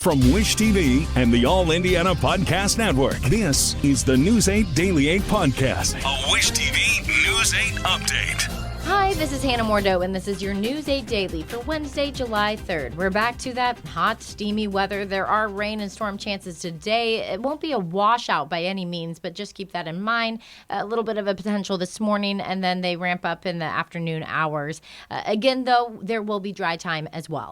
From Wish TV and the All Indiana Podcast Network, this is the News 8 Daily 8 Podcast, a Wish TV News 8 update. Hi, this is Hannah Mordo, and this is your News 8 Daily for Wednesday, July 3rd. We're back to that hot, steamy weather. There are rain and storm chances today. It won't be a washout by any means, but just keep that in mind. A little bit of a potential this morning, and then they ramp up in the afternoon hours. Again, though, there will be dry time as well.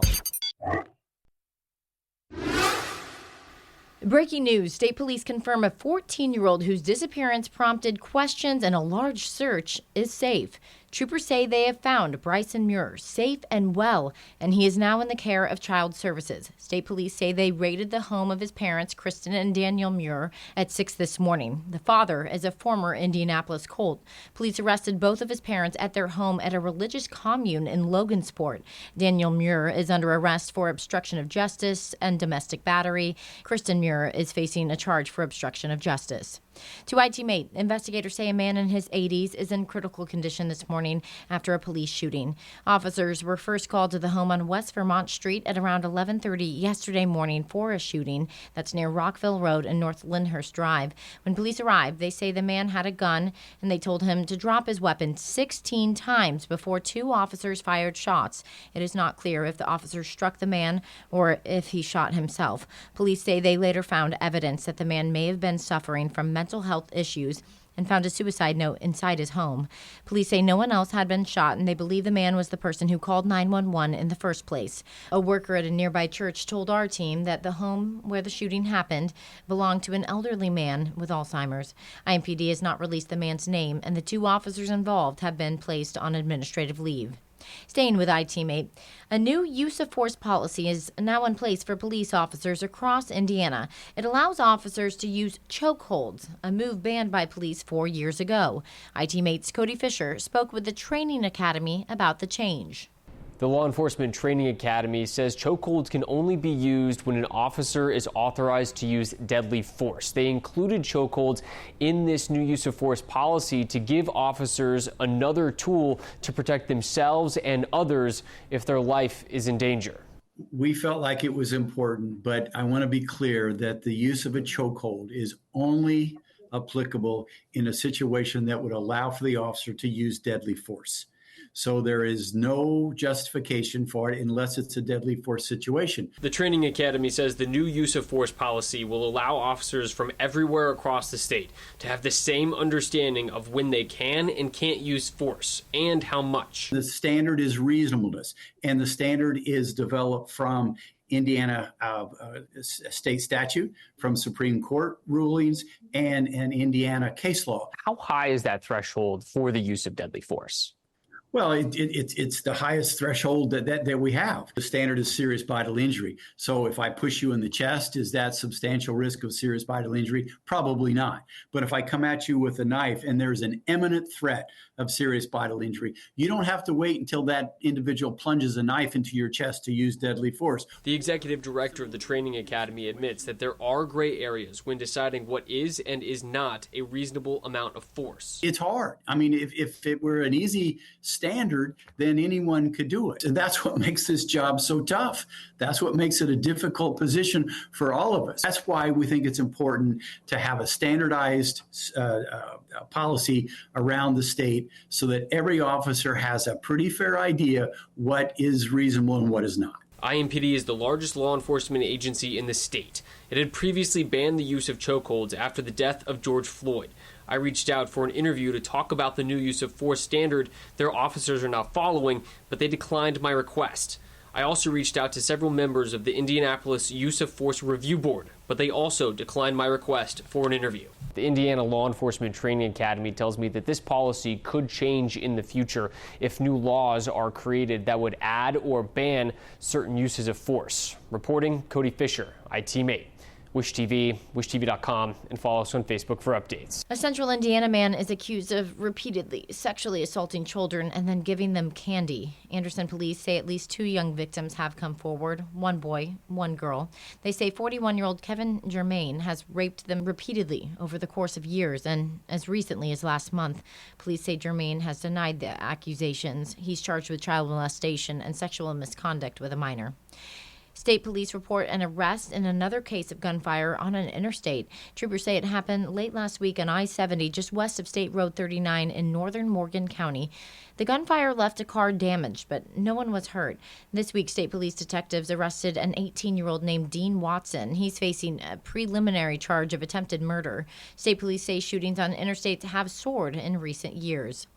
Breaking news. State police confirm a 14-year-old whose disappearance prompted questions and a large search is safe. Troopers say they have found Bryson Muir safe and well, and he is now in the care of Child Services. State police say they raided the home of his parents, Kristen and Daniel Muir, at 6 this morning. The father is a former Indianapolis Colt. Police arrested both of his parents at their home at a religious commune in Logansport. Daniel Muir is under arrest for obstruction of justice and domestic battery. Kristen Muir is facing a charge for obstruction of justice. To IT-Mate, investigators say a man in his 80s is in critical condition this morning after a police shooting. Officers were first called to the home on West Vermont Street at around 11:30 yesterday morning for a shooting that's near Rockville Road and North Lyndhurst Drive. When police arrived, they say the man had a gun, and they told him to drop his weapon 16 times before two officers fired shots. It is not clear if the officers struck the man or if he shot himself. Police say they later found evidence that the man may have been suffering from mental health issues and found a suicide note inside his home. Police say no one else had been shot, and they believe the man was the person who called 911 in the first place. A worker at a nearby church told our team that the home where the shooting happened belonged to an elderly man with Alzheimer's. IMPD has not released the man's name, and the two officers involved have been placed on administrative leave. Staying with IT-Mate, a new use of force policy is now in place for police officers across Indiana. It allows officers to use chokeholds, a move banned by police 4 years ago. IT-Mate's Cody Fisher spoke with the Training Academy about the change. The Law Enforcement Training Academy says chokeholds can only be used when an officer is authorized to use deadly force. They included chokeholds in this new use of force policy to give officers another tool to protect themselves and others if their life is in danger. We felt like it was important, but I want to be clear that the use of a chokehold is only applicable in a situation that would allow for the officer to use deadly force. So there is no justification for it unless it's a deadly force situation. The Training Academy says the new use of force policy will allow officers from everywhere across the state to have the same understanding of when they can and can't use force and how much. The standard is reasonableness, and the standard is developed from Indiana state statute, from Supreme Court rulings, and Indiana case law. How high is that threshold for the use of deadly force? Well, it's the highest threshold that we have. The standard is serious bodily injury. So if I push you in the chest, is that substantial risk of serious bodily injury? Probably not. But if I come at you with a knife and there's an imminent threat of serious bodily injury, you don't have to wait until that individual plunges a knife into your chest to use deadly force. The executive director of the Training Academy admits that there are gray areas when deciding what is and is not a reasonable amount of force. It's hard. I mean, if it were an easy standard, then anyone could do it. And that's what makes this job so tough. That's what makes it a difficult position for all of us. That's why we think it's important to have a standardized policy around the state so that every officer has a pretty fair idea what is reasonable and what is not. IMPD is the largest law enforcement agency in the state. It had previously banned the use of chokeholds after the death of George Floyd. I reached out for an interview to talk about the new use of force standard their officers are now following, but they declined my request. I also reached out to several members of the Indianapolis Use of Force Review Board, but they also declined my request for an interview. The Indiana Law Enforcement Training Academy tells me that this policy could change in the future if new laws are created that would add or ban certain uses of force. Reporting, Cody Fisher, IT-Mate. Wish TV, wishtv.com, and follow us on Facebook for updates. A Central Indiana man is accused of repeatedly sexually assaulting children and then giving them candy. Anderson police say at least 2 young victims have come forward, 1 boy, 1 girl. They say 41-year-old Kevin Germain has raped them repeatedly over the course of years, and as recently as last month. Police say Germain has denied the accusations. He's charged with child molestation and sexual misconduct with a minor. State police report an arrest in another case of gunfire on an interstate. Troopers say it happened late last week on I-70 just west of State Road 39 in northern Morgan County. The gunfire left a car damaged, but no one was hurt. This week, state police detectives arrested an 18-year-old named Dean Watson. He's facing a preliminary charge of attempted murder. State police say shootings on interstates have soared in recent years.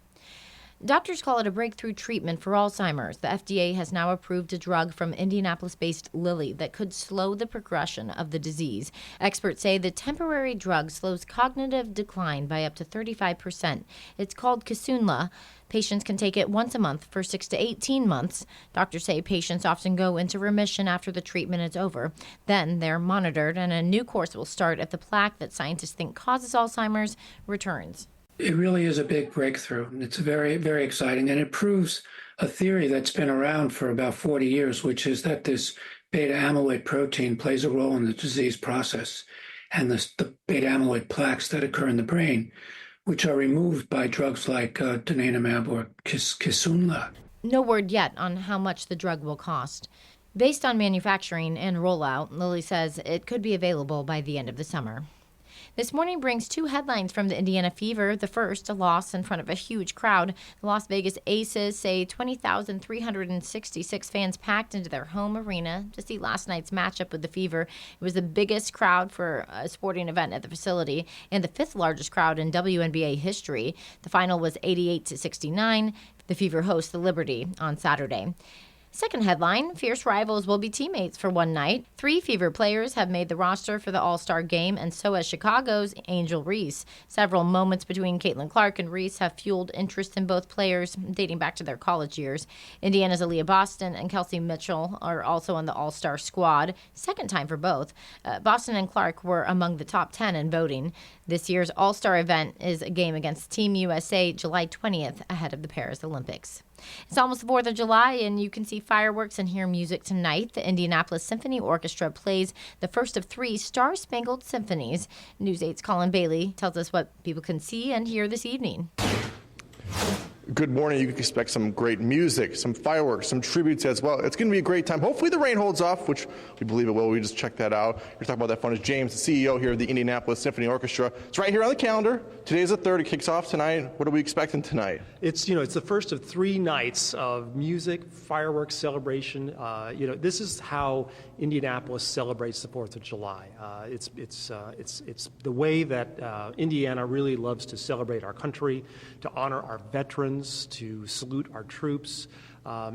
Doctors call it a breakthrough treatment for Alzheimer's. The FDA has now approved a drug from Indianapolis-based Lilly that could slow the progression of the disease. Experts say the temporary drug slows cognitive decline by up to 35%. It's called Kisunla. Patients can take it once a month for 6 to 18 months. Doctors say patients often go into remission after the treatment is over. Then they're monitored, and a new course will start if the plaque that scientists think causes Alzheimer's returns. It really is a big breakthrough. It's very, very exciting, and it proves a theory that's been around for about 40 years, which is that this beta amyloid protein plays a role in the disease process, and the beta amyloid plaques that occur in the brain, which are removed by drugs like donanemab or Kisunla. No word yet on how much the drug will cost. Based on manufacturing and rollout, Lilly says it could be available by the end of the summer. This morning brings two headlines from the Indiana Fever. The first, a loss in front of a huge crowd. The Las Vegas Aces say 20,366 fans packed into their home arena to see last night's matchup with the Fever. It was the biggest crowd for a sporting event at the facility and the fifth largest crowd in WNBA history. The final was 88-69. The Fever hosts the Liberty on Saturday. Second headline, fierce rivals will be teammates for one night. 3 Fever players have made the roster for the All-Star game, and so has Chicago's Angel Reese. Several moments between Caitlin Clark and Reese have fueled interest in both players, dating back to their college years. Indiana's Aaliyah Boston and Kelsey Mitchell are also on the All-Star squad, second time for both. Boston and Clark were among the top 10 in voting. This year's All-Star event is a game against Team USA July 20th ahead of the Paris Olympics. It's almost the 4th of July, and you can see fireworks and hear music tonight. The Indianapolis Symphony Orchestra plays the first of 3 Star-Spangled Symphonies. News 8's Colin Bailey tells us what people can see and hear this evening. Good morning. You can expect some great music, some fireworks, some tributes as well. It's going to be a great time. Hopefully the rain holds off, which we believe it will. We just checked that out. You're talking about that fun. Is James, the CEO here of the Indianapolis Symphony Orchestra. It's right here on the calendar. Today's the 3rd. It kicks off tonight. What are we expecting tonight? It's the first of 3 nights of music, fireworks, celebration. This is how Indianapolis celebrates the 4th of July. It's the way that Indiana really loves to celebrate our country, to honor our veterans, to salute our troops.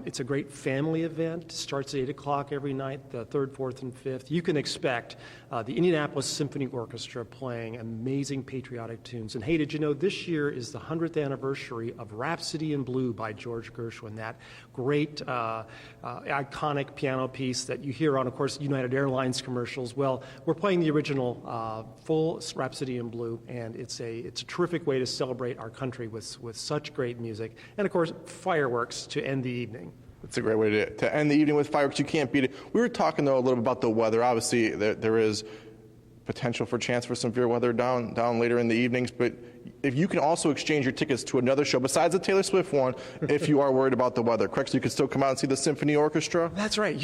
It's a great family event. It starts at 8 o'clock every night, the 3rd, 4th, and 5th. You can expect the Indianapolis Symphony Orchestra playing amazing patriotic tunes. And hey, did you know this year is the 100th anniversary of Rhapsody in Blue by George Gershwin, that great iconic piano piece that you hear on, of course, United Airlines commercials. Well, we're playing the original full Rhapsody in Blue, and it's a terrific way to celebrate our country with such great music. And, of course, fireworks to end the evening. It's a great way to end the evening with fireworks. You can't beat it. We were talking, though, a little bit about the weather. Obviously, there is potential for chance for severe weather down later in the evenings, but if you can also exchange your tickets to another show besides the Taylor Swift one, if you are worried about the weather, correct? So you can still come out and see the Symphony Orchestra? That's right.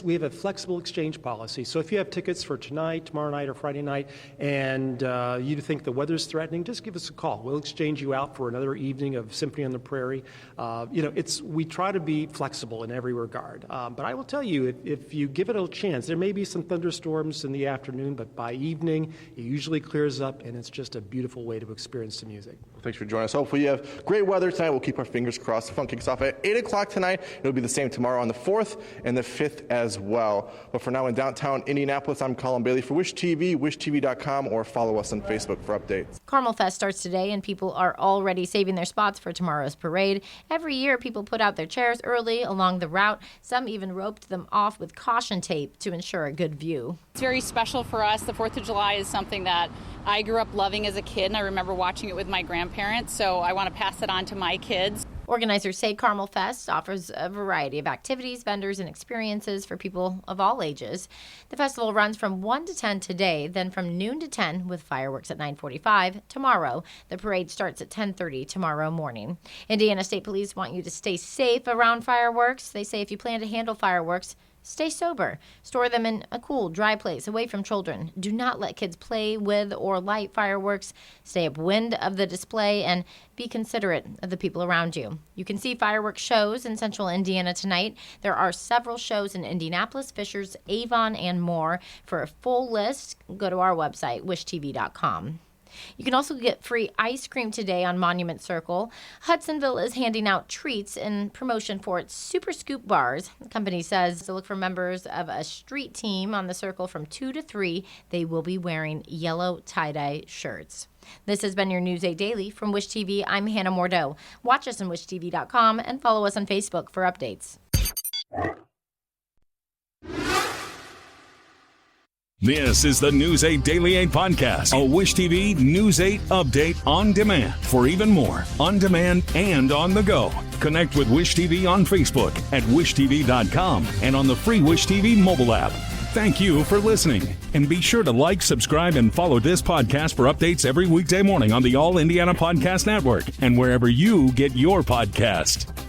We have a flexible exchange policy. So if you have tickets for tonight, tomorrow night, or Friday night, and you think the weather's threatening, just give us a call. We'll exchange you out for another evening of Symphony on the Prairie. We try to be flexible in every regard. But I will tell you, if you give it a chance, there may be some thunderstorms in the afternoon, but by evening, it usually clears up, and it's just a beautiful way to experience the music. Thanks for joining us. Hopefully you have great weather tonight. We'll keep our fingers crossed. The fun kicks off at 8 o'clock tonight. It'll be the same tomorrow on the 4th and the 5th as well. But for now, in downtown Indianapolis, I'm Colin Bailey for Wish TV, wishtv.com, or follow us on Facebook for updates. Carmel Fest starts today, and people are already saving their spots for tomorrow's parade. Every year, people put out their chairs early along the route. Some even roped them off with caution tape to ensure a good view. It's very special for us. The 4th of July is something that I grew up loving as a kid, and I remember watching it with my grandparents, so I want to pass it on to my kids. Organizers say Carmel Fest offers a variety of activities, vendors, and experiences for people of all ages. The festival runs from 1 to 10 today, then from noon to 10 with fireworks at 9:45 tomorrow. The parade starts at 10:30 tomorrow morning. Indiana State Police want you to stay safe around fireworks. They say if you plan to handle fireworks, Stay sober. Store them in a cool, dry place away from children. Do not let kids play with or light fireworks. Stay upwind of the display and be considerate of the people around you. You can see fireworks shows in central Indiana tonight. There are several shows in Indianapolis, Fishers, Avon, and more. For a full list, go to our website, wishtv.com. You can also get free ice cream today on Monument Circle. Hudsonville is handing out treats in promotion for its Super Scoop bars. The company says to look for members of a street team on the Circle from 2 to 3. They will be wearing yellow tie-dye shirts. This has been your News 8 Daily from Wish TV. I'm Hannah Mordeau. Watch us on wishtv.com and follow us on Facebook for updates. This is the News 8 Daily 8 podcast, a Wish TV News 8 update on demand. For even more, on demand and on the go. Connect with Wish TV on Facebook at wishtv.com and on the free Wish TV mobile app. Thank you for listening. And be sure to like, subscribe, and follow this podcast for updates every weekday morning on the All Indiana Podcast Network and wherever you get your podcast.